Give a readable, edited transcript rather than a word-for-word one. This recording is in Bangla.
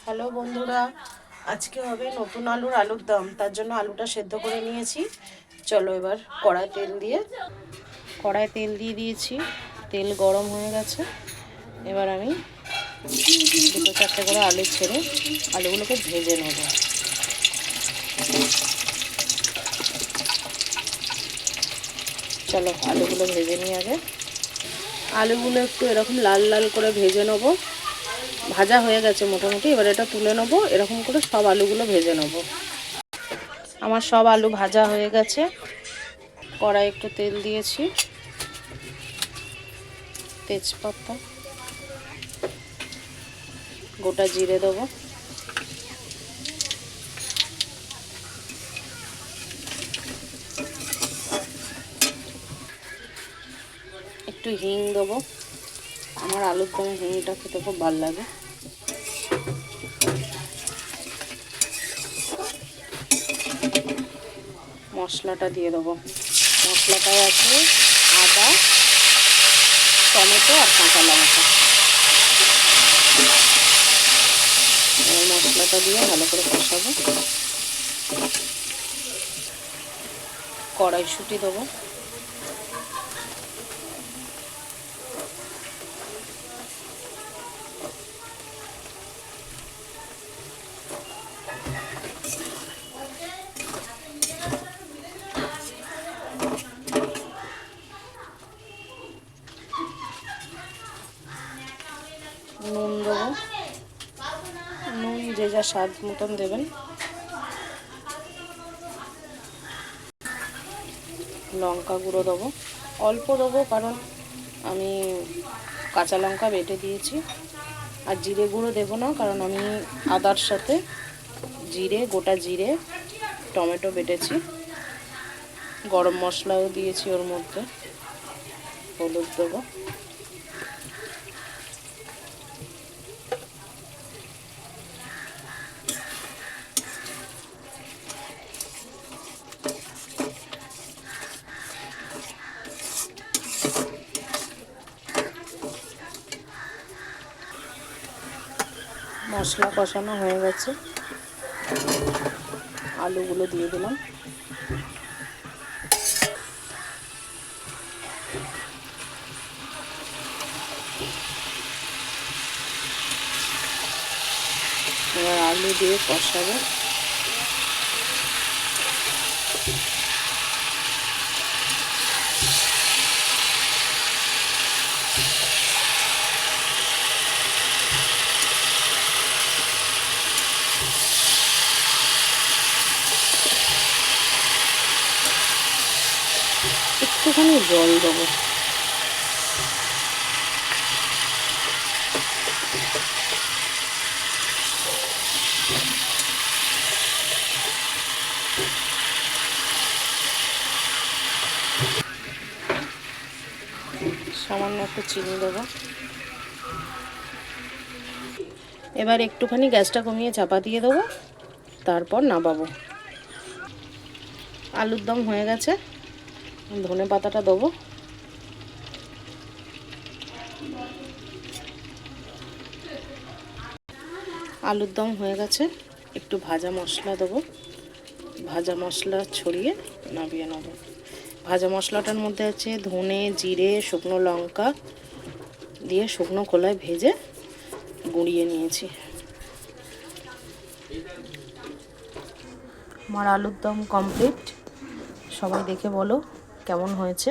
হ্যালো বন্ধুরা, আজকে হবে নতুন আলুর দম। তার জন্য আলুটা সেদ্ধ করে নিয়েছি। চলো এবার কড়ায় তেল দিয়ে দিয়েছি। তেল গরম হয়ে গেছে। এবার আমি দুটো চারটে করে আলু ছেড়ে আলুগুলোকে ভেজে নেব। চলো আলুগুলো ভেজে নিই আগে। আলুগুলো একটু এরকম লাল লাল করে ভেজে নেব। ভাজা হয়ে গেছে মোটামুটি। এবার এটা তুলে নেব। এরকম করে সব আলুগুলো ভেজে নেব। আমার সব আলু ভাজা হয়ে গেছে। কড়াই একটু তেল দিয়েছি, তেজপাতা, গোটা জিরে দেবো, একটু হিং দেবো। আমার আলুর দমে হিংটা খেতে খুব ভালো লাগে। মশলাটা দিয়ে দেবো। মশলাটায় আছে আদা, টমেটো আর কাঁচা লঙ্কা। মশলাটা দিয়ে ভালো করে কষাবো। কড়াইশুঁটি দেবো, নুন দেবো। নুন যে যা স্বাদ মতন দেবেন। লঙ্কা গুঁড়ো দেবো, অল্প দেবো কারণ আমি কাঁচা লঙ্কা বেটে দিয়েছি। আর জিরে গুঁড়ো দেবো না, কারণ আমি আদার সাথে গোটা জিরে, টমেটো বেটেছি। গরম মশলাও দিয়েছি ওর মধ্যে। হলুদ দেবো। মশলা কষানো হয়ে গেছে। আলুগুলো দিয়ে দিলাম। এবার আলু দিয়ে কষাবো। একটুখানি জল দেবো। সামান্য একটু চিনি দেবো। এবার একটুখানি গ্যাসটা কমিয়ে চাপা দিয়ে দেবো, তারপর নামাবো। আলুর দম হয়ে গেছে। ধনে পাতাটা দেবো। আলুর দম হয়ে গেছে। একটু ভাজা মশলা দেবো। ভাজা মশলা ছড়িয়ে নামিয়ে নেব। ভাজা মশলাটার মধ্যে আছে ধনে, জিরে, শুকনো লঙ্কা দিয়ে শুকনো খোলায় ভেজে গুঁড়িয়ে নিয়েছি। আমার আলুর দম কমপ্লিট। সবাই দেখে বলো কেমন হয়েছে।